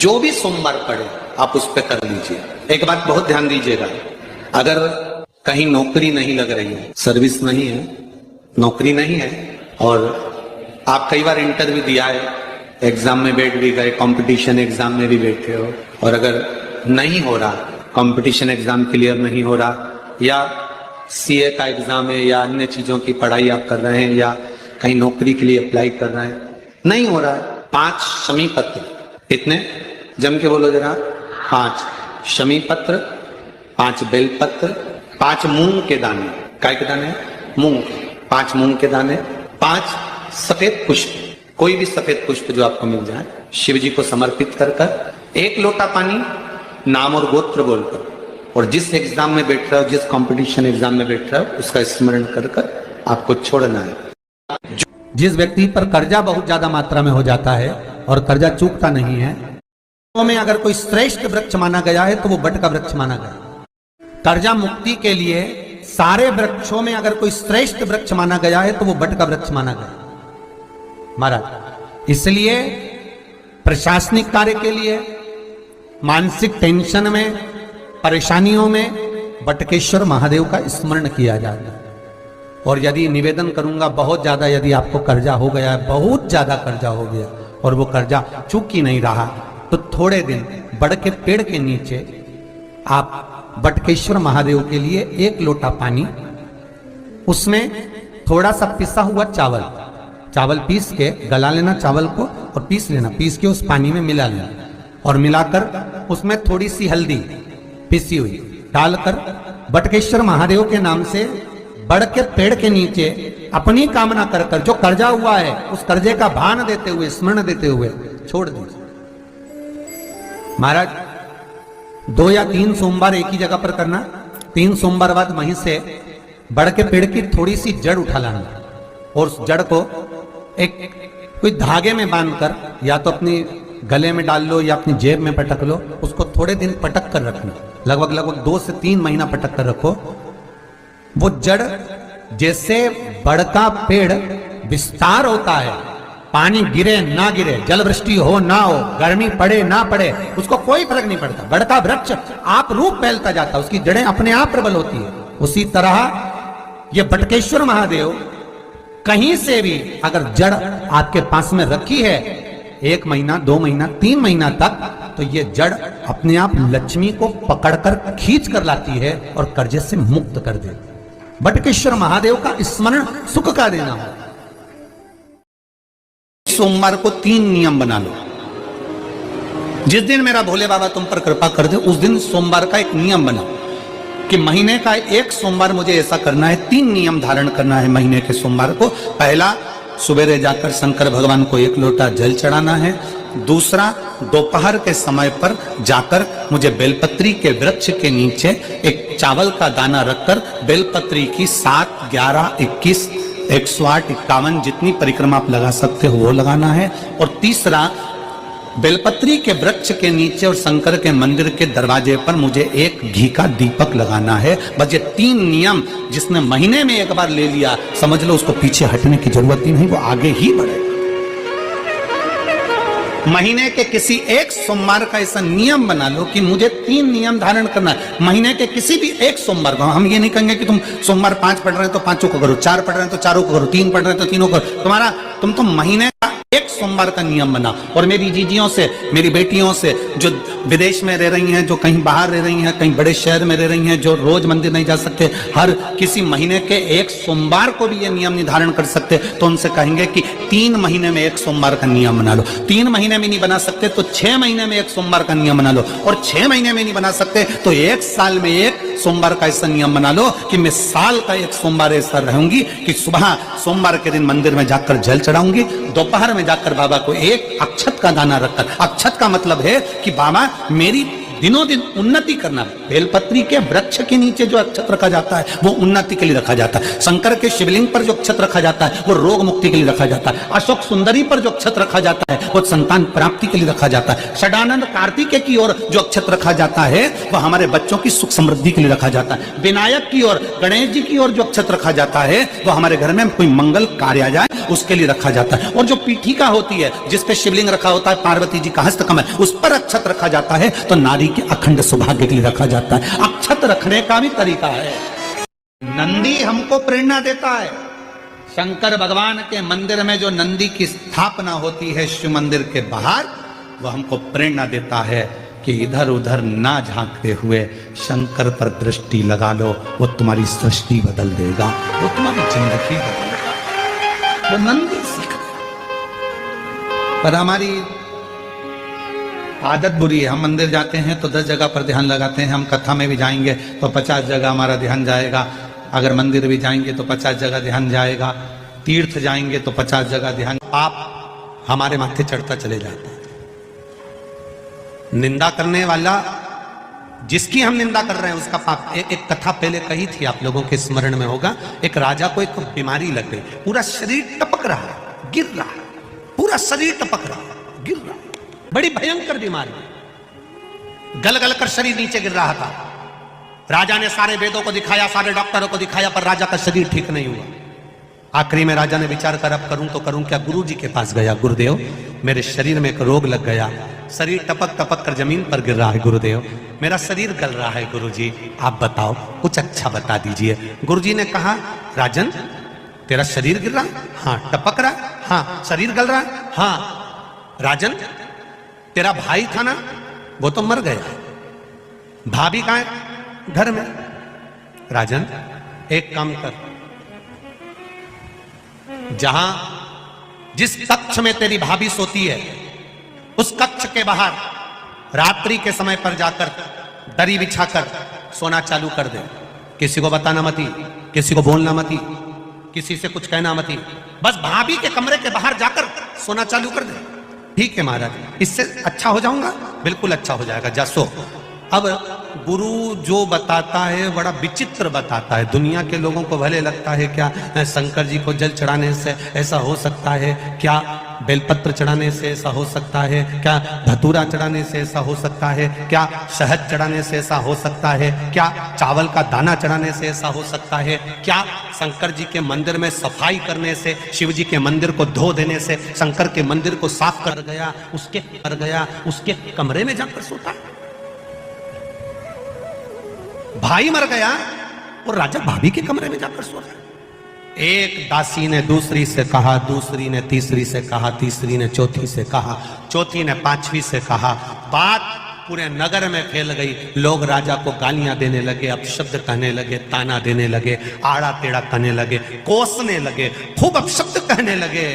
जो भी सोमवार पड़े आप उस पर कर लीजिए। एक बात बहुत ध्यान दीजिएगा, अगर कहीं नौकरी नहीं लग रही है, सर्विस नहीं है, नौकरी नहीं है, और आप कई बार इंटरव्यू दिया है, एग्जाम में बैठ भी गए, कंपटीशन एग्जाम में भी बैठे हो, और अगर नहीं हो रहा, कंपटीशन एग्जाम क्लियर नहीं हो रहा, या सीए का एग्जाम है, या अन्य चीजों की पढ़ाई आप कर रहे हैं, या कहीं नौकरी के लिए अप्लाई कर रहे हैं, नहीं हो रहा है, 5 शमी पत्र, इतने जम के बोलो जरा, 5 शमी पत्र, 5 बेल पत्र, 5 मूंग के दाने, काय के दाने, मूंग, 5 मूंग के दाने, 5 सफेद पुष्प, कोई भी सफेद पुष्प जो आपको मिल जाए, शिव जी को समर्पित कर कर 1 लोटा पानी, नाम और गोत्र बोलकर, और जिस एग्जाम में बैठ रहा हो, जिस कंपटीशन एग्जाम में बैठ रहा हो, उसका स्मरण कर कर आपको छोड़ना है। जिस व्यक्ति पर कर्जा बहुत ज्यादा मात्रा में हो जाता है और कर्जा चूकता नहीं है, तो में अगर कोई श्रेष्ठ वृक्ष माना गया है तो वो बट का वृक्ष माना गया। कर्जा मुक्ति के लिए सारे वृक्षों में अगर कोई श्रेष्ठ वृक्ष माना गया है तो वो बट का वृक्ष माना गया महाराज। इसलिए प्रशासनिक कार्य के लिए, मानसिक टेंशन में, परेशानियों में बटकेश्वर महादेव का स्मरण किया जाता है। और यदि निवेदन करूंगा, बहुत ज्यादा यदि आपको कर्जा हो गया है, बहुत ज्यादा कर्जा हो गया और वो कर्जा चूक ही नहीं रहा, तो थोड़े दिन बड़ के पेड़ के नीचे आप बटकेश्वर महादेव के लिए 1 लोटा पानी, उसमें थोड़ा सा पिसा हुआ चावल पीस के गला लेना, चावल को और पीस लेना, पीस के उस पानी में मिला लेना, और मिलाकर उसमें थोड़ी सी हल्दी पिसी हुई डालकर बटकेश्वर महादेव के नाम से बड़ के पेड़ के नीचे अपनी कामना कर कर जो कर्जा हुआ है उस कर्जे का भान देते हुए, स्मरण देते हुए छोड़ दीजिए महाराज। 2 या 3 सोमवार एक ही जगह पर करना, 3 सोमवार बाद वहीं से बड़ के पेड़ की थोड़ी सी जड़ उठा लाना, और उस जड़ को एक कोई धागे में बांधकर या तो अपनी गले में डाल लो या अपनी जेब में पटक लो, उसको थोड़े दिन पटक कर रखना, लगभग 2 से 3 महीना पटक कर रखो। वो जड़ जैसे बड़ का पेड़ विस्तार होता है, पानी गिरे ना गिरे, जल वृष्टि हो ना हो, गर्मी पड़े ना पड़े, उसको कोई फर्क नहीं पड़ता, बड़ का वृक्ष आप रूप फैलता जाता है, उसकी जड़ें अपने आप प्रबल होती है। उसी तरह ये बटकेश्वर महादेव कहीं से भी अगर जड़ आपके पास में रखी है 1 महीना, 2 महीना, 3 महीना तक, तो ये जड़ अपने आप लक्ष्मी को पकड़कर खींच कर लाती है और कर्जे से मुक्त कर देती। बटकेश्वर महादेव का स्मरण सुख का देना हो। सोमवार को 3 नियम बना लो। जिस दिन मेरा भोले बाबा तुम पर कृपा कर दे, उस दिन सोमवार का एक नियम बनाओ कि महीने का 1 सोमवार मुझे ऐसा करना है, 3 नियम धारण करना है महीने के सोमवार को। पहला, सुबेरे जाकर शंकर भगवान को 1 लोटा जल चढ़ाना है। दूसरा, दोपहर के समय पर जाकर मुझे बेलपत्री के वृक्ष के नीचे एक चावल का दाना रखकर बेलपत्री की 7, 11, 21, 108, 51 जितनी परिक्रमा आप लगा सकते हो वो लगाना है। और तीसरा, बेलपत्री के वृक्ष के नीचे और शंकर के मंदिर के दरवाजे पर मुझे 1 घी का दीपक लगाना है। बस ये 3 नियम जिसने महीने में एक बार ले लिया, समझ लो उसको पीछे हटने की जरूरत ही नहीं, वो आगे ही बढ़ेगा। महीने के किसी 1 सोमवार का ऐसा नियम बना लो कि मुझे 3 नियम धारण करना है महीने के किसी भी 1 सोमवार को। हम ये नहीं कहेंगे कि तुम सोमवार 5 पढ़ रहे हो तो 5 को करो, 4 पढ़ रहे हो तो 4 को करो, 3 पढ़ रहे हो तो 3 को करो। तुम तो महीने का 1 सोमवार का नियम बना। और मेरी जीजियों से, मेरी बेटियों से जो विदेश में रह रही हैं, जो कहीं बाहर रह रही हैं, कहीं बड़े शहर में रह रही हैं, जो रोज मंदिर नहीं जा सकते, हर किसी महीने के 1 सोमवार को भी ये नियम निर्धारण कर सकते, तो उनसे कहेंगे कि 3 महीने में 1 सोमवार का नियम बना लो। 3 महीने में नहीं बना सकते तो 6 महीने में 1 सोमवार का नियम बना लो, और 6 महीने में नहीं बना सकते तो 1 साल में 1 सोमवार का ऐसा नियम बना लो कि मैं साल का 1 सोमवार ऐसा रहूंगी कि सुबह सोमवार के दिन मंदिर में जाकर जल चढ़ाऊंगी, दोपहर में जाकर बाबा को 1 अक्षत का दाना रखकर, अक्षत का मतलब है कि बाबा मेरी दिनों दिन उन्नति करना। बेलपत्री के वृक्ष के नीचे जो अक्षत रखा जाता है वो उन्नति के लिए रखा जाता है। शंकर के शिवलिंग पर जो अक्षत रखा जाता है वो रोग मुक्ति के लिए रखा जाता है। अशोक सुंदरी पर जो अक्षत रखा जाता है वो संतान प्राप्ति के लिए रखा जाता है। षडानंद कार्तिकेय की ओर जो अक्षत रखा जाता है वह हमारे बच्चों की सुख समृद्धि के लिए रखा जाता है। विनायक की ओर, गणेश जी की ओर जो अक्षत रखा जाता है वह हमारे घर में कोई मंगल कार्य आ जाए उसके लिए रखा जाता है। और जो पीठिका होती है जिसपे शिवलिंग रखा होता है, पार्वती जी का हस्तकमल, उस पर अक्षत रखा जाता है तो नारी के अखंड सौभाग्य के लिए रखा जाता है। अक्षत रखने का भी तरीका है। नंदी हमको प्रेरणा देता है। शंकर भगवान के मंदिर में जो नंदी की स्थापना होती है शिव मंदिर के बाहर, वह हमको प्रेरणा देता है कि इधर उधर ना झांकते हुए शंकर पर दृष्टि लगा लो, वो तुम्हारी सृष्टि बदल देगा, वो तुम्हारी जिंदगी बदल देगा। वो नंदी सीख। पर हमारी आदत बुरी है। हम मंदिर जाते हैं तो 10 जगह पर ध्यान लगाते हैं। हम कथा में भी जाएंगे तो 50 जगह हमारा ध्यान जाएगा। अगर मंदिर भी जाएंगे तो 50 जगह ध्यान जाएगा। तीर्थ जाएंगे तो 50 जगह ध्यान। पाप हमारे माथे चढ़ता चले जाता है। निंदा करने वाला, जिसकी हम निंदा कर रहे हैं उसका पाप। एक कथा पहले कही थी, आप लोगों के स्मरण में होगा। एक राजा को एक बीमारी लग गई, पूरा शरीर टपक रहा है, गिर रहा है, पूरा शरीर टपक रहा है, गिर रहा है। बड़ी भयंकर बीमारी, गल गल कर शरीर नीचे गिर रहा था। राजा ने सारे वेदों को दिखाया, सारे डॉक्टरों को दिखाया, पर राजा का शरीर ठीक नहीं हुआ। आखिरी में राजा ने विचार कर अब करूं तो करूं क्या। गुरु जी के पास गया, गुरुदेव मेरे शरीर में एक रोग लग गया, शरीर टपक टपक कर जमीन पर गिर रहा है। गुरुदेव मेरा शरीर गल रहा है, गुरुजी आप बताओ, कुछ अच्छा बता दीजिए। गुरुजी ने कहा, राजन तेरा शरीर गिर रहा है? हाँ। टपक रहा है? हाँ। शरीर गल रहा है? हाँ। राजन तेरा भाई था ना, वो तो मर गया, भाभी कहां है? घर में। राजन एक काम कर, जहां जिस कक्ष में तेरी भाभी सोती है उस कक्ष के बाहर रात्रि के समय पर जाकर दरी बिछाकर सोना चालू कर दे। किसी को बताना मती, किसी को बोलना मती, किसी से कुछ कहना मती, बस भाभी के कमरे के बाहर जाकर सोना चालू कर दे। ठीक है महाराज, इससे अच्छा हो जाऊंगा? बिल्कुल अच्छा हो जाएगा, जा सो। अब गुरु जो बताता है बड़ा विचित्र बताता है। दुनिया के लोगों को भले लगता है क्या शंकर जी को जल चढ़ाने से ऐसा हो सकता है, क्या बेलपत्र चढ़ाने से ऐसा हो सकता है, क्या धतूरा चढ़ाने से ऐसा हो सकता है, क्या शहद चढ़ाने से ऐसा हो सकता है, क्या चावल का दाना चढ़ाने से ऐसा हो सकता है, क्या शंकर जी के मंदिर में सफाई करने से, शिव जी के मंदिर को धो देने से शंकर के मंदिर को साफ कर गया, उसके कमरे में जाकर सोता। भाई मर गया और राजा भाभी के कमरे में जाकर सो रहा। एक दासी ने दूसरी से कहा, दूसरी ने तीसरी से कहा, तीसरी ने चौथी से कहा, चौथी ने पांचवी से कहा। बात पूरे नगर में फैल गई। लोग राजा को गालियां देने लगे, अपशब्द कहने लगे, ताना देने लगे, आड़ा टेढ़ा कहने लगे, कोसने लगे, खूब अपशब्द कहने लगे।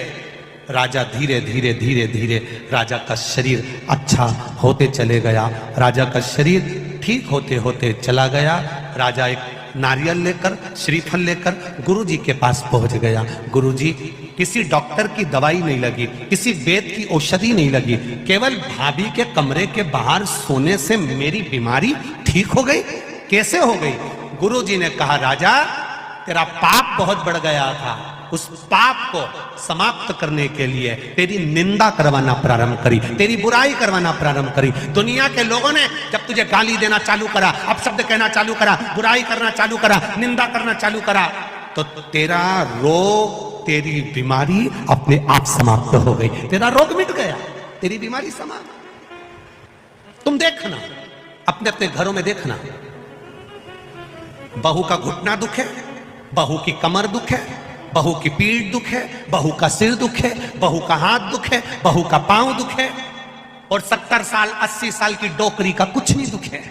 राजा धीरे धीरे धीरे धीरे राजा का शरीर अच्छा होते चले गया। राजा का शरीर ठीक होते होते चला गया। राजा एक नारियल लेकर, श्रीफल लेकर गुरुजी के पास पहुंच गया। गुरुजी किसी डॉक्टर की दवाई नहीं लगी, किसी वेद की औषधि नहीं लगी, केवल भाभी के कमरे के बाहर सोने से मेरी बीमारी ठीक हो गई। कैसे हो गई? गुरुजी ने कहा, राजा तेरा पाप बहुत बढ़ गया था, उस पाप को समाप्त करने के लिए तेरी निंदा करवाना प्रारंभ करी, तेरी बुराई करवाना प्रारंभ करी। दुनिया के लोगों ने जब तुझे गाली देना चालू करा, अपशब्द कहना चालू करा, बुराई करना चालू करा, निंदा करना चालू करा, तो तेरा रोग, तेरी बीमारी अपने आप समाप्त हो गई। तेरा रोग मिट गया, तेरी बीमारी समाप्त। तुम देखना, अपने अपने घरों में देखना, बहू का घुटना दुख है, बहू की कमर दुख है, बहू की पीठ दुख है, बहू का सिर दुख है, बहू का हाथ दुख है, बहू का पांव दुख है, और 70 साल 80 साल की डोकरी का कुछ नहीं दुख है।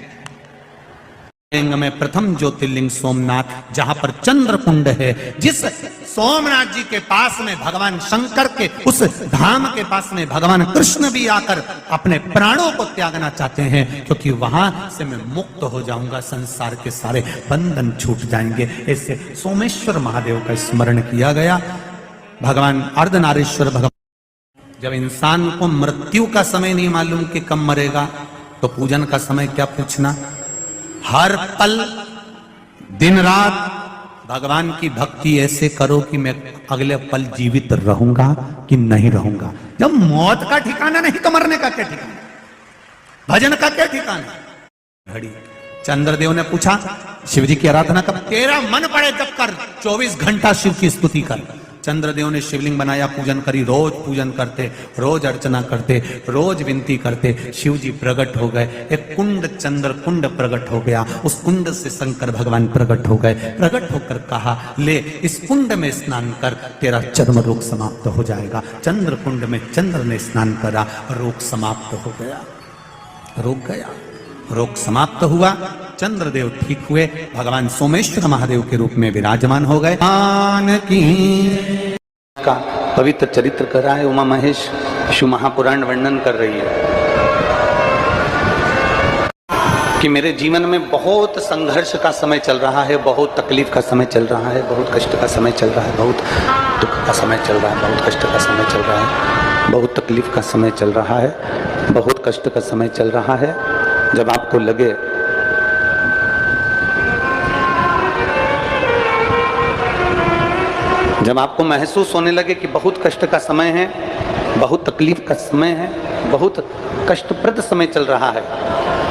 में प्रथम ज्योतिर्लिंग सोमनाथ, जहां पर चंद्र कुंड है, जिस सोमनाथ जी के पास में भगवान शंकर के उस धाम के पास में भगवान कृष्ण भी आकर अपने प्राणों को त्यागना चाहते हैं, क्योंकि वहां से मैं मुक्त हो जाऊंगा, संसार के सारे बंधन छूट जाएंगे। ऐसे सोमेश्वर महादेव का स्मरण किया गया। भगवान अर्धनारीश्वर भगवान, जब इंसान को मृत्यु का समय नहीं मालूम कि कब मरेगा, तो पूजन का समय क्या पूछना, हर पल दिन रात भगवान की भक्ति ऐसे करो कि मैं अगले पल जीवित रहूंगा कि नहीं रहूंगा। जब मौत का ठिकाना नहीं तो मरने का क्या ठिकाना, भजन का क्या ठिकाना। घड़ी चंद्रदेव ने पूछा शिव जी की आराधना कब, तेरा मन पड़े जब कर, 24 घंटा शिव की स्तुति कर। चंद्रदेव ने शिवलिंग बनाया, पूजन करी, रोज पूजन करते, रोज अर्चना करते, रोज विनती करते। शिव जी प्रकट हो गए, एक कुंड चंद्र कुंड प्रकट हो गया, उस कुंड से शंकर भगवान प्रकट हो गए। प्रकट होकर कहा ले इस कुंड में स्नान कर, तेरा चर्म रोग समाप्त हो जाएगा। चंद्र कुंड में चंद्र ने स्नान करा, रोग समाप्त हो गया, रोग गया, रोग समाप्त हुआ। चंद्रदेव ठीक हुए, भगवान सोमेश्वर महादेव के रूप में विराजमान हो गए। का पवित्र चरित्र कर रहा है उमा महेश, शिव महापुराण वर्णन कर रही है कि मेरे जीवन में बहुत संघर्ष का समय चल रहा है, बहुत तकलीफ का समय चल रहा है, बहुत कष्ट का समय चल रहा है, बहुत दुख का समय चल रहा है, बहुत कष्ट का समय चल रहा है, बहुत तकलीफ का समय चल रहा है, बहुत कष्ट का समय चल रहा है। जब आपको लगे जब आपको महसूस होने लगे कि बहुत कष्ट का समय है, बहुत तकलीफ का समय है, बहुत कष्टप्रद समय चल रहा है,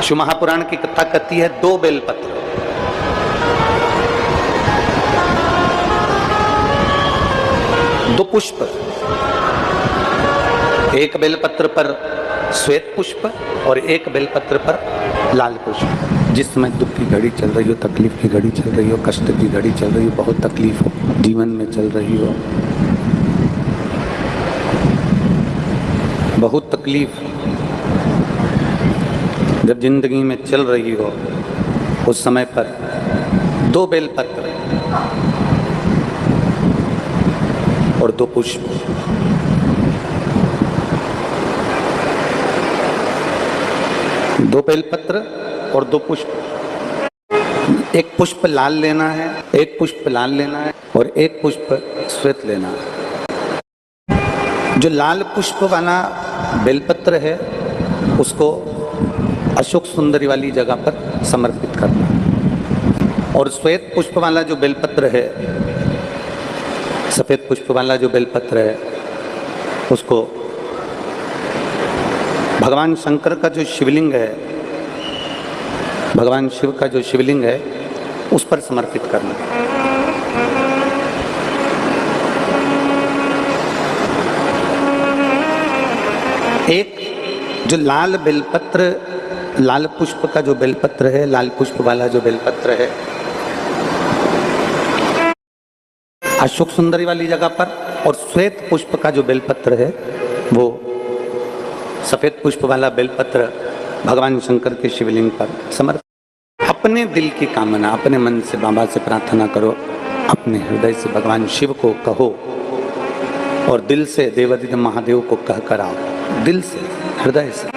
शिव महापुराण की कथा कहती है 2 बेलपत्र, दो पुष्प, एक बेलपत्र पर श्वेत पुष्प और एक बेलपत्र पर लाल पुष्प। जिस समय दुख की घड़ी चल रही हो, तकलीफ की घड़ी चल रही हो, कष्ट की घड़ी चल रही हो, बहुत तकलीफ हो जीवन में चल रही हो, बहुत तकलीफ जब जिंदगी में चल रही हो, उस समय पर 2 बेलपत्र और 2 पुष्प, दो बेलपत्र और 2 पुष्प, एक पुष्प लाल लेना है, एक पुष्प लाल लेना है और एक पुष्प श्वेत लेना है। जो लाल पुष्प वाला बेलपत्र है उसको अशोक सुंदरी वाली जगह पर समर्पित करना है, और श्वेत पुष्प वाला जो बेलपत्र है, सफेद पुष्प वाला जो बेलपत्र है, उसको भगवान शंकर का जो शिवलिंग है, भगवान शिव का जो शिवलिंग है उस पर समर्पित करना। एक जो लाल बेलपत्र, लाल पुष्प का जो बेलपत्र है, लाल पुष्प वाला जो बेलपत्र है, अशोक सुंदरी वाली जगह पर, और श्वेत पुष्प का जो बेलपत्र है वो सफेद पुष्प वाला बेलपत्र भगवान शंकर के शिवलिंग पर समर्पित। अपने दिल की कामना अपने मन से बाबा से प्रार्थना करो, अपने हृदय से भगवान शिव को कहो और दिल से देवादिदेव महादेव को कह कर आओ, दिल से हृदय से।